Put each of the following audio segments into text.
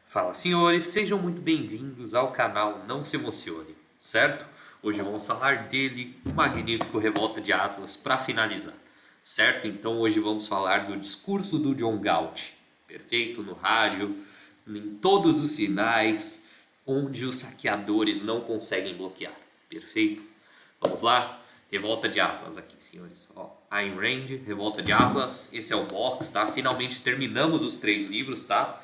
Fala, senhores, sejam muito bem-vindos ao canal Não Se Emocione, certo? Hoje vamos falar dele, o magnífico Revolta de Atlas, para finalizar, certo? Então hoje vamos falar do discurso do John Galt, perfeito? No rádio, em todos os sinais, onde os saqueadores não conseguem bloquear, perfeito? Vamos lá? Revolta de Atlas aqui, senhores. Ó, Ayn Rand, Revolta de Atlas, esse é o box, tá? Finalmente terminamos os 3 livros, tá?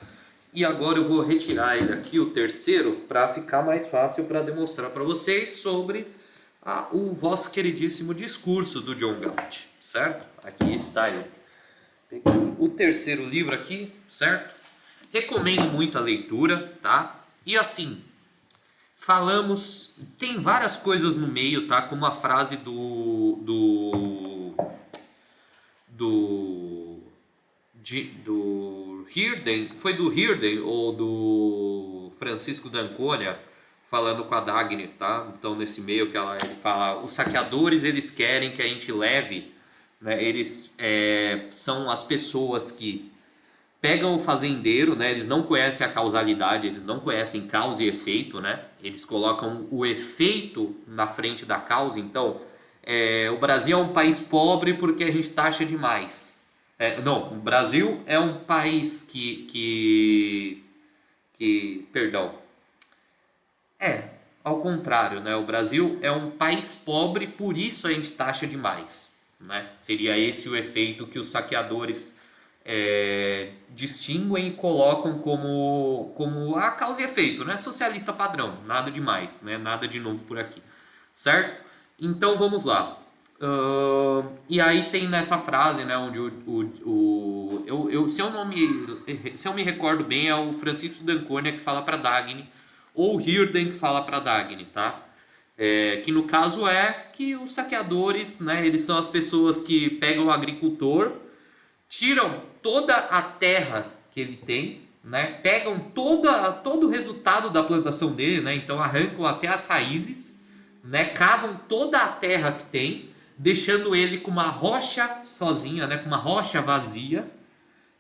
E agora eu vou retirar ele aqui, o terceiro, para ficar mais fácil para demonstrar para vocês sobre o vosso queridíssimo discurso do John Galt, certo? Aqui está ele. Peguei o terceiro livro aqui, certo? Recomendo muito a leitura, tá? E assim, falamos, tem várias coisas no meio, tá? Como a frase do Hirden, foi do Hirden ou do Francisco d'Ancona falando com a Dagny, tá? Então nesse meio que ele fala, os saqueadores eles querem que a gente leve, né? Eles são as pessoas que pegam o fazendeiro, né? Eles não conhecem a causalidade, eles não conhecem causa e efeito, né? Eles colocam o efeito na frente da causa. Então, o Brasil é um país pobre porque a gente taxa demais. Não, o Brasil é um país perdão, ao contrário, né? O Brasil é um país pobre, por isso a gente taxa demais, né? Seria esse o efeito que os saqueadores distinguem e colocam como a causa e efeito, né? Socialista padrão, nada demais, né? Nada de novo por aqui, certo? Então vamos lá. E aí tem nessa frase, né, onde se eu me recordo bem, é o Francisco d'Ancona que fala para Dagny, ou o Hirden que fala para Dagny, tá? Que no caso é que os saqueadores, né, eles são as pessoas que pegam o agricultor, tiram toda a terra que ele tem, né, pegam todo o resultado da plantação dele, né, então arrancam até as raízes, né, cavam toda a terra que tem, deixando ele com uma rocha sozinha, né, com uma rocha vazia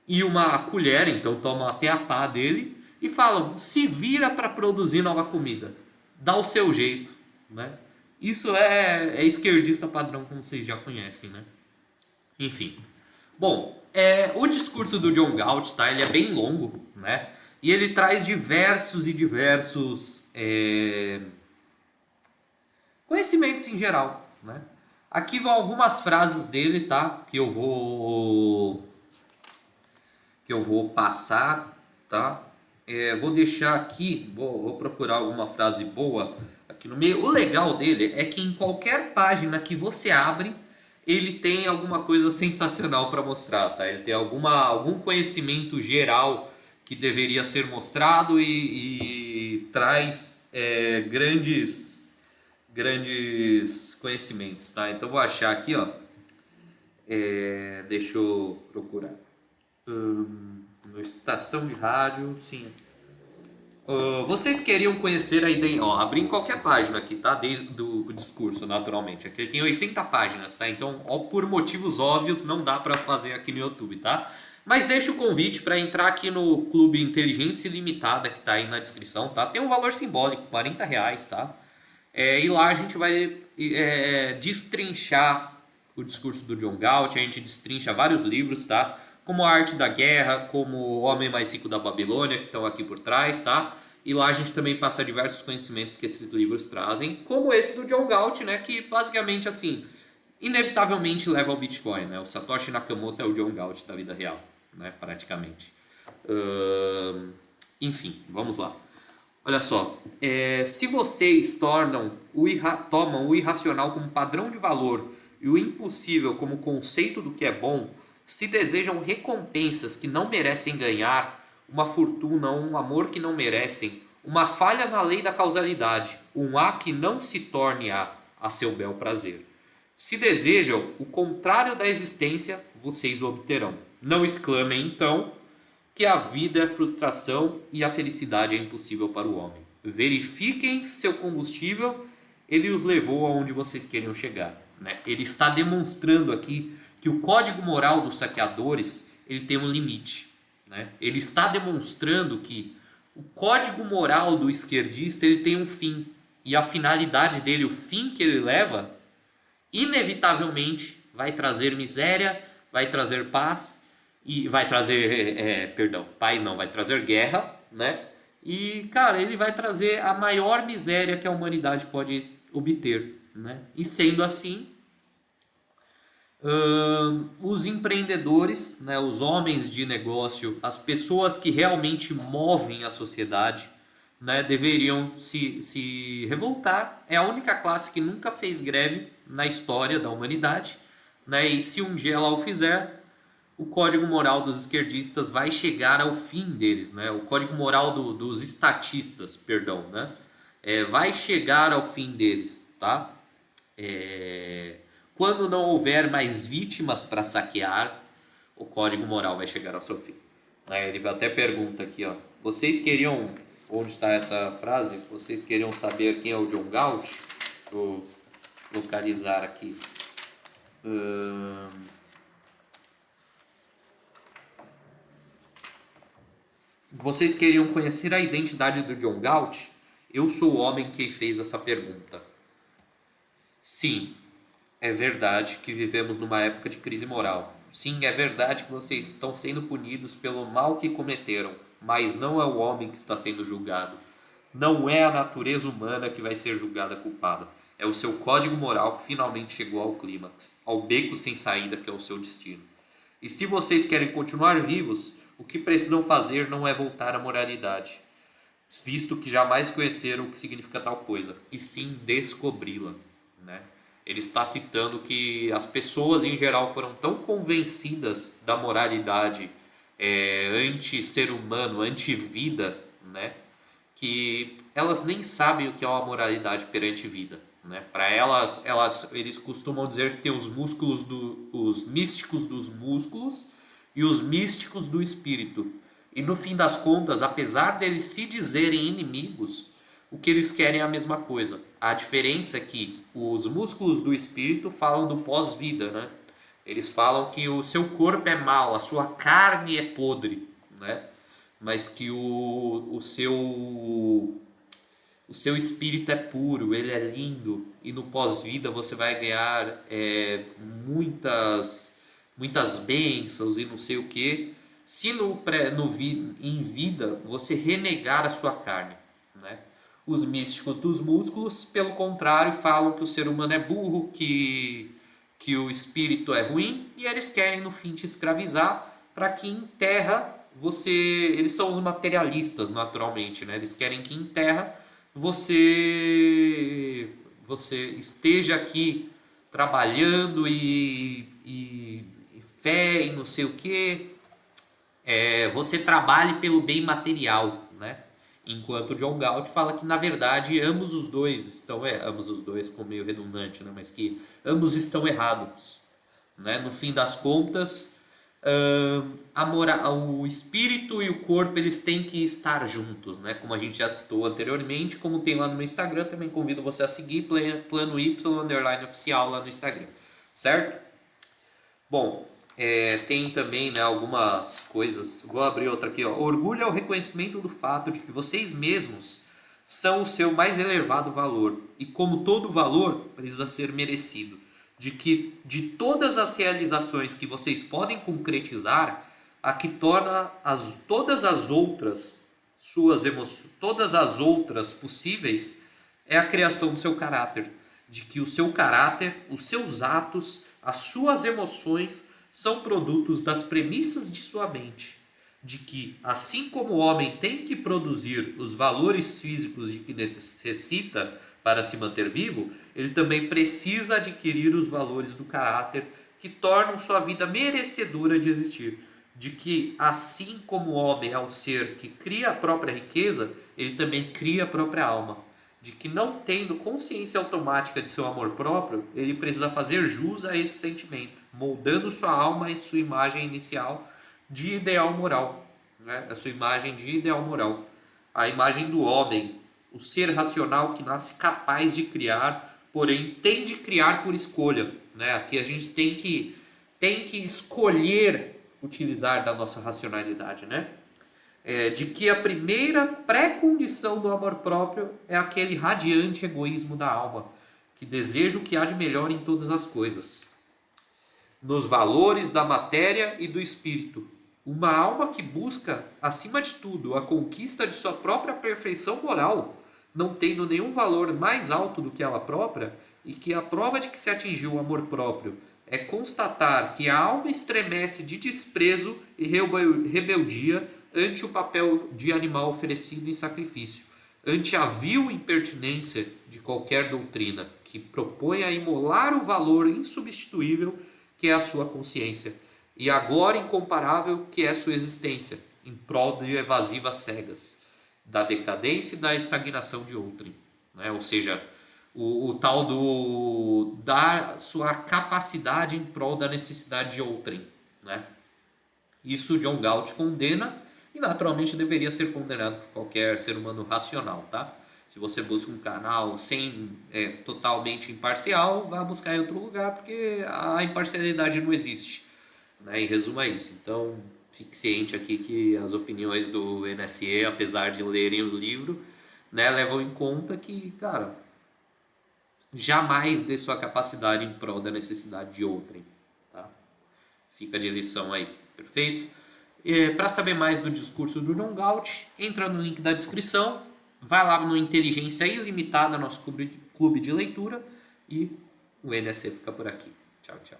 e uma colher, então tomam até a pá dele e falam, se vira para produzir nova comida, dá o seu jeito, né? Isso é esquerdista padrão, como vocês já conhecem, né? Enfim. Bom, o discurso do John Galt, tá? Ele é bem longo, né? E ele traz diversos conhecimentos em geral, né? Aqui vão algumas frases dele, tá? Que eu vou passar, tá? Vou deixar aqui, vou procurar alguma frase boa aqui no meio. O legal dele é que em qualquer página que você abre, ele tem alguma coisa sensacional para mostrar, tá? Ele tem algum conhecimento geral que deveria ser mostrado e traz grandes conhecimentos, tá? Então vou achar aqui, ó. Deixa eu procurar. Estação de rádio, sim. Vocês queriam conhecer a ideia? Ó, abri em qualquer página aqui, tá? Desde do discurso, naturalmente. Aqui tem 80 páginas, tá? Então, por motivos óbvios, não dá para fazer aqui no YouTube, tá? Mas deixa o convite para entrar aqui no Clube Inteligência Limitada, que tá aí na descrição, tá? Tem um valor simbólico, R$40, tá? E lá a gente vai destrinchar o discurso do John Galt, a gente destrincha vários livros, tá? Como A Arte da Guerra, como O Homem Mais Rico da Babilônia, que estão aqui por trás, tá? E lá a gente também passa diversos conhecimentos que esses livros trazem, como esse do John Galt, né? Que basicamente, assim, inevitavelmente leva ao Bitcoin, né? O Satoshi Nakamoto é o John Galt da vida real, né? Praticamente. Enfim, vamos lá. Olha só, se vocês tomam o irracional como padrão de valor e o impossível como conceito do que é bom, se desejam recompensas que não merecem ganhar, uma fortuna ou um amor que não merecem, uma falha na lei da causalidade, um A que não se torne a seu bel prazer. Se desejam o contrário da existência, vocês o obterão. Não exclamem, então, que a vida é frustração e a felicidade é impossível para o homem. Verifiquem seu combustível, ele os levou aonde vocês queriam chegar, né? Ele está demonstrando aqui que o código moral dos saqueadores ele tem um limite, né? Ele está demonstrando que O código moral do esquerdista, ele tem um fim. E a finalidade dele, o fim que ele leva, inevitavelmente vai trazer miséria, vai trazer paz, e vai trazer, paz não, vai trazer guerra, né? E, cara, ele vai trazer a maior miséria que a humanidade pode obter, né? E sendo assim, os empreendedores, né, os homens de negócio, as pessoas que realmente movem a sociedade, né, deveriam se revoltar. É a única classe que nunca fez greve na história da humanidade, né, e se um dia ela o fizer, o código moral dos esquerdistas vai chegar ao fim deles, né, o código moral dos estatistas, perdão, né, vai chegar ao fim deles, tá? Quando não houver mais vítimas para saquear, o código moral vai chegar ao seu fim. Aí ele até pergunta aqui, ó, vocês queriam, onde está essa frase? Vocês queriam saber quem é o John Galt? Deixa eu localizar aqui. Vocês queriam conhecer a identidade do John Galt? Eu sou o homem que fez essa pergunta. Sim, é verdade que vivemos numa época de crise moral. Sim, é verdade que vocês estão sendo punidos pelo mal que cometeram, mas não é o homem que está sendo julgado. Não é a natureza humana que vai ser julgada culpada. É o seu código moral que finalmente chegou ao clímax, ao beco sem saída que é o seu destino. E se vocês querem continuar vivos, o que precisam fazer não é voltar à moralidade, visto que jamais conheceram o que significa tal coisa, e sim descobri-la, né? Ele está citando que as pessoas em geral foram tão convencidas da moralidade anti-ser humano, anti-vida, né, que elas nem sabem o que é uma moralidade perante vida, né? Para eles costumam dizer que tem os os místicos dos músculos e os místicos do espírito. E no fim das contas, apesar deles se dizerem inimigos, o que eles querem é a mesma coisa. A diferença é que os músculos do espírito falam do pós-vida, né? Eles falam que o seu corpo é mau, a sua carne é podre, né? Mas que o seu espírito é puro, ele é lindo, e no pós-vida você vai ganhar muitas bênçãos e não sei o que, se em vida você renegar a sua carne, né? Os místicos dos músculos, pelo contrário, falam que o ser humano é burro, que o espírito é ruim, e eles querem no fim te escravizar para que em terra você... Eles são os materialistas, naturalmente, né? Eles querem que em terra você esteja aqui trabalhando e fé e não sei o que, você trabalhe pelo bem material, né? Enquanto John Galt fala que na verdade ambos os dois estão ambos os dois ficou meio redundante, né? Mas que ambos estão errados, né? No fim das contas, o espírito e o corpo eles têm que estar juntos, né? Como a gente já citou anteriormente, como tem lá no meu Instagram, também convido você a seguir plano Y_oficial lá no Instagram, certo? Bom, tem também, né, algumas coisas. Vou abrir outra aqui, ó. Orgulho é o reconhecimento do fato de que vocês mesmos são o seu mais elevado valor e, como todo valor, precisa ser merecido. De que de todas as realizações que vocês podem concretizar, a que torna todas as outras todas as outras possíveis é a criação do seu caráter. De que o seu caráter, os seus atos, as suas emoções são produtos das premissas de sua mente. De que, assim como o homem tem que produzir os valores físicos de que necessita para se manter vivo, ele também precisa adquirir os valores do caráter que tornam sua vida merecedora de existir. De que, assim como o homem é um ser que cria a própria riqueza, ele também cria a própria alma. De que, não tendo consciência automática de seu amor próprio, ele precisa fazer jus a esse sentimento, moldando sua alma e sua imagem inicial de ideal moral, né? A sua imagem de ideal moral, a imagem do homem, o ser racional que nasce capaz de criar, porém tem de criar por escolha, né? Aqui a gente tem que escolher utilizar da nossa racionalidade, né? de que a primeira pré-condição do amor próprio é aquele radiante egoísmo da alma, que deseja o que há de melhor em todas as coisas, nos valores da matéria e do espírito. Uma alma que busca, acima de tudo, a conquista de sua própria perfeição moral, não tendo nenhum valor mais alto do que ela própria, e que a prova de que se atingiu o amor próprio é constatar que a alma estremece de desprezo e rebeldia ante o papel de animal oferecido em sacrifício, ante a vil impertinência de qualquer doutrina que propõe a imolar o valor insubstituível que é a sua consciência, e a glória incomparável que é sua existência, em prol de evasivas cegas, da decadência e da estagnação de outrem. Né? Ou seja, o tal do dar sua capacidade em prol da necessidade de outrem. Né? Isso John Galt condena e naturalmente deveria ser condenado por qualquer ser humano racional. Tá? Se você busca um canal totalmente imparcial, vá buscar em outro lugar, porque a imparcialidade não existe. Né? Em resumo é isso. Então, fique ciente aqui que as opiniões do NSE, apesar de lerem o livro, né, levam em conta que, cara, jamais dê sua capacidade em prol da necessidade de outrem. Tá? Fica de lição aí, perfeito? Para saber mais do discurso do John Galt, entra no link da descrição, vai lá no Inteligência Ilimitada, nosso clube de leitura, e o NSC fica por aqui. Tchau, tchau.